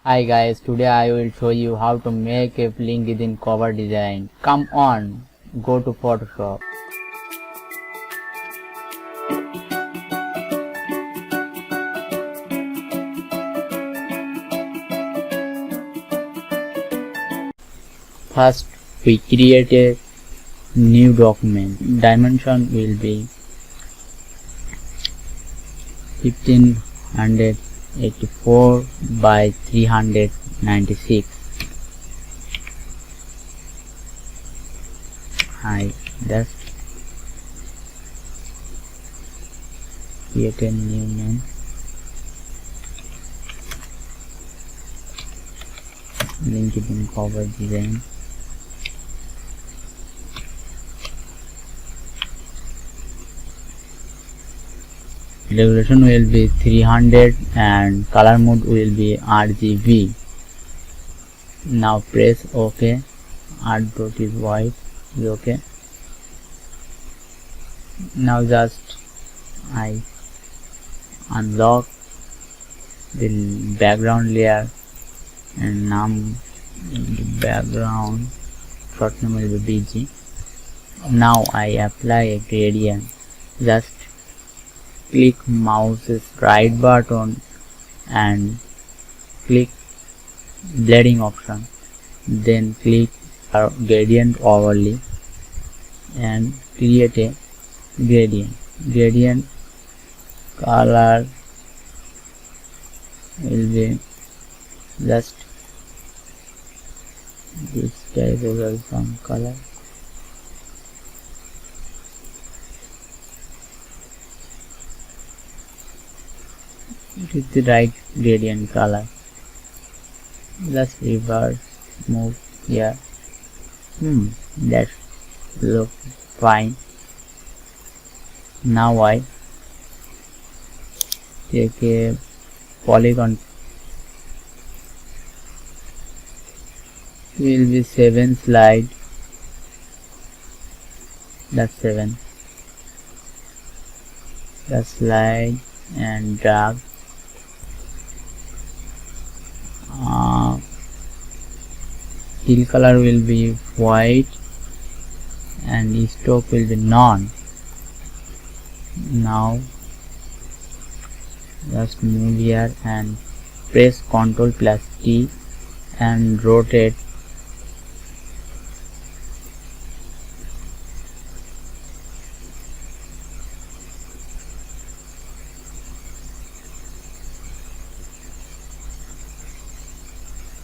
Hi guys, today I will show you how to make a LinkedIn cover design. Come on, go to Photoshop. First, we create a new document. Dimension will be 1584 by 396. Just create a new name. LinkedIn cover design. Resolution will be 300 and color mode will be RGB. Now press OK. Art dot is white is OK. Now just I unlock the background layer and name the background short name will be BG. Now I apply a gradient. Just click mouse's right button and click blending option, then click gradient overlay and create a gradient color will be just this type of some color. It is the right gradient color. Let's reverse, move here. That look fine. Now I take a polygon. It will be 7 slide. That's 7. The slide and drag. Fill color will be white and stroke will be none. Now just move here and press Ctrl plus T and rotate.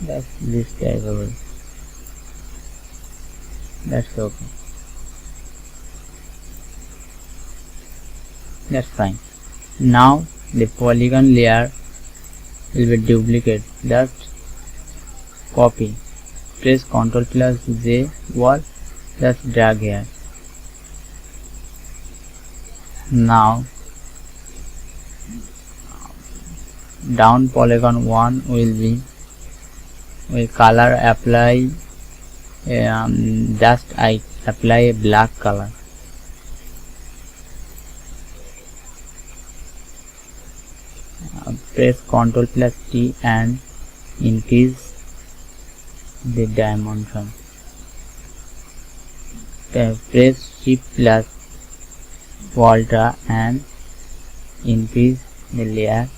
That's this type of it. That's okay. That's fine. Now the polygon layer will be duplicate. Just copy. Press Ctrl plus J wall. Just drag here. Now down polygon 1 will be color apply. Just I apply a black color. Press Ctrl plus T and increase the dimension. Press Shift plus Alt and increase the layer.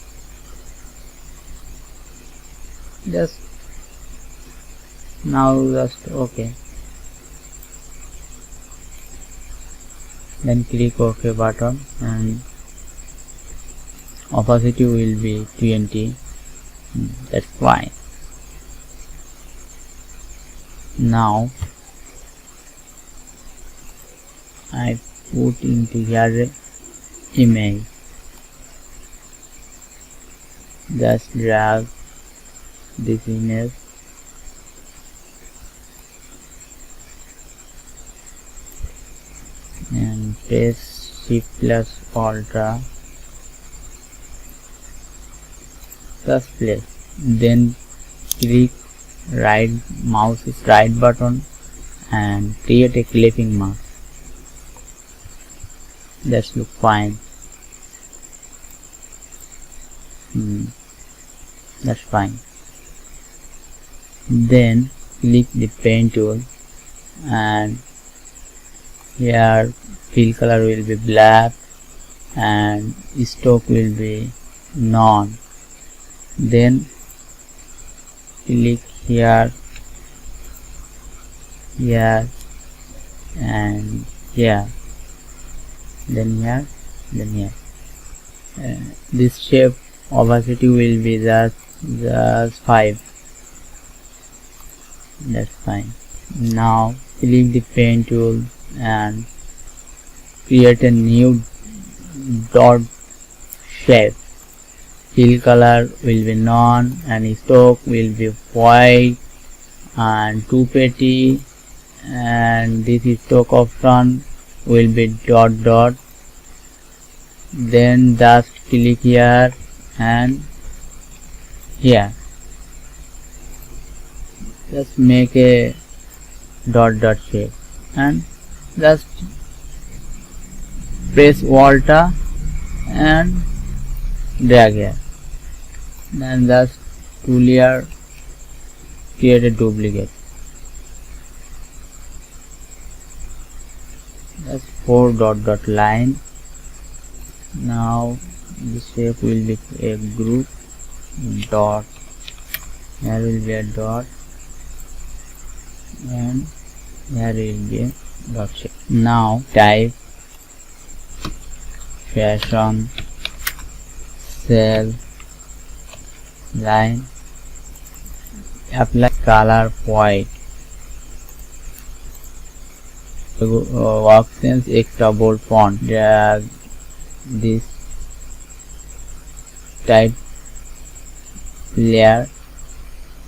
Just OK. Then click OK button and opacity will be 20. That's fine. Now I put into here image. Just drag this image. And press Shift plus Alt. Just place. Then click mouse's right button and create a clipping mask. That look fine. That's fine. Then click the pen tool, and here fill color will be black and stroke will be none. Then click here, here and here, then here, then here. This shape opacity will be just 5. That's fine. Now click the pen tool and create a new dot shape. Fill color will be none and stroke will be white and 2 petty, and this stroke option will be dot dot. Then just click here and here. Just make a dot dot shape and just press Alt and drag here. Then just 2 layer, create a duplicate. Just 4 dot dot line. Now this shape will be a group dot. Here will be a dot and here will be a dot shape. Now type fashion cell line, apply color white, workspace extra bold font, drag this type layer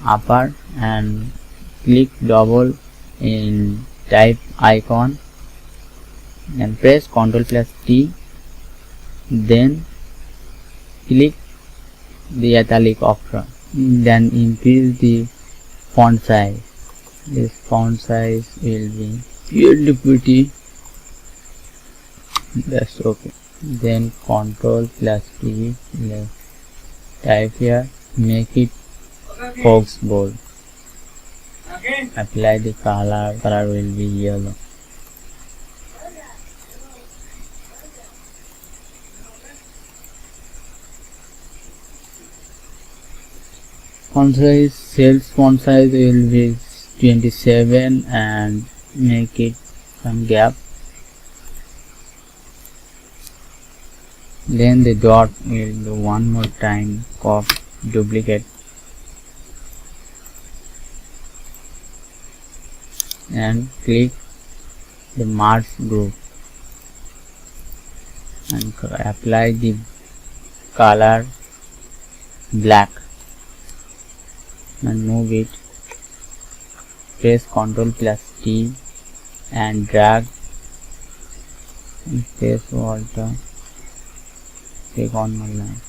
upper and click double in type icon and press Ctrl+T. Then click the italic option, then increase the font size. This font size will be really pretty. That's okay. Then Ctrl+T, type here, make it fox bold. Apply the color will be yellow. Font size, sales font size will be 27 and make it some gap. Then the dot will do one more time, copy, duplicate and click the merge group and apply the color black and move it. Press Ctrl+T and drag and press Alt, take on my line.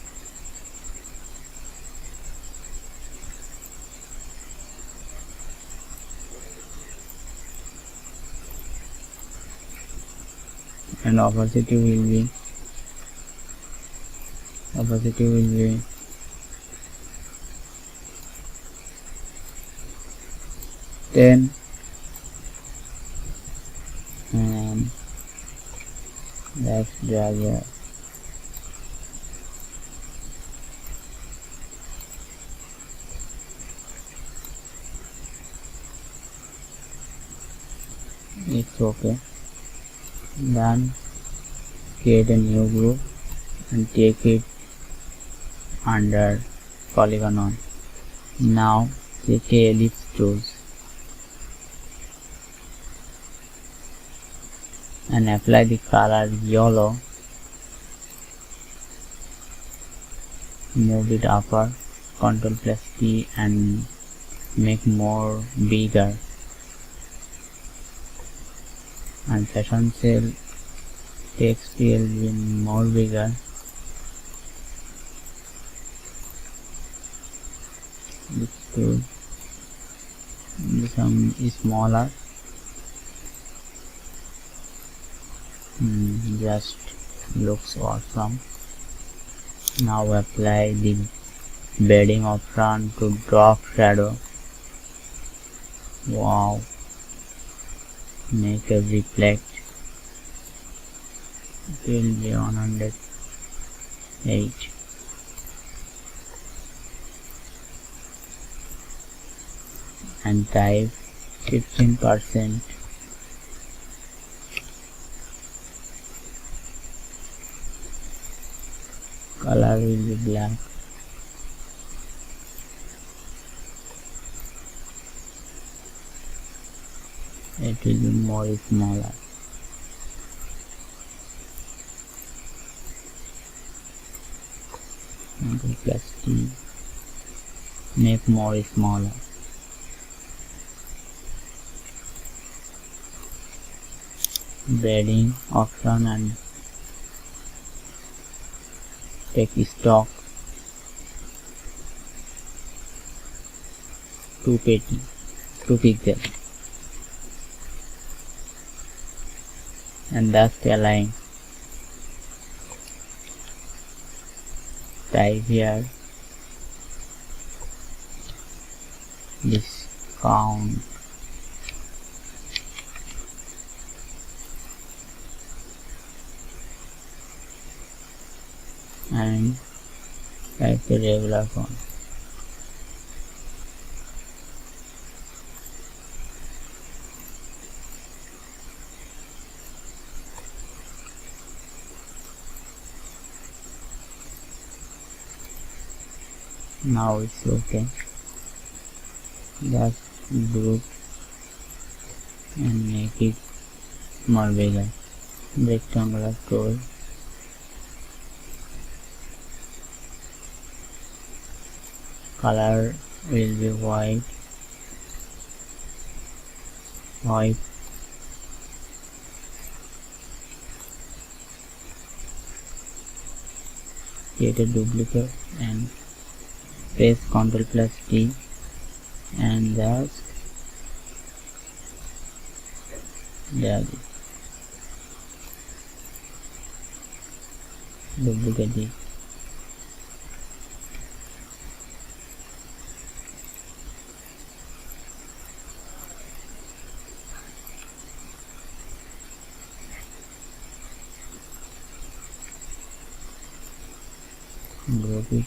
And opacity will be 10 and let's drag here. It's okay. Then create a new group and take it under polygon on. Now take a ellipse tools and apply the color yellow. Move it upper, Ctrl+T and make more bigger. And fashion cell text will be more bigger. This could become smaller. Just looks awesome. Now apply the bedding option to drop shadow Wow, make a reflect. It will be 108 and type 15%. Color will be black. It will be more smaller. Control plus T. Make more smaller. Braiding option and take stock 2 pixel and that's the line. Type here discount and type the regular font. Now it's okay. Just group and make it more bigger. Rectangular tool. Color will be white. Create a duplicate and press Ctrl plus T and just drag it. Duplicate it. Group it.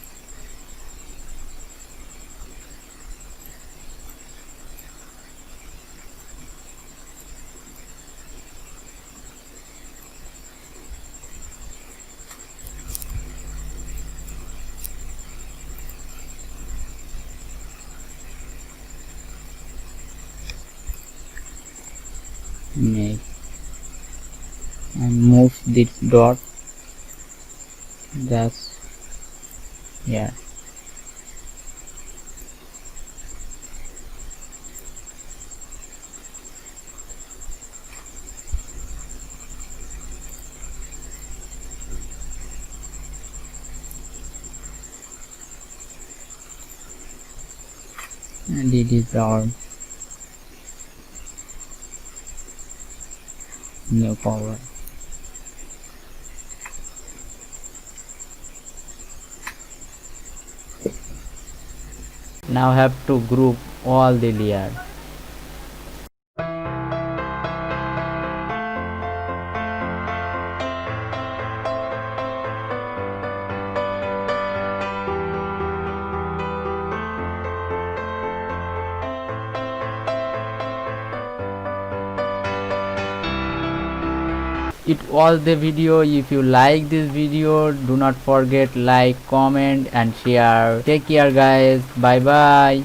Make and move this dot just here. And it is our new cover. Now have to group all the layers. It was the video. If you like this video, do not forget like, comment and share. Take care guys. Bye bye.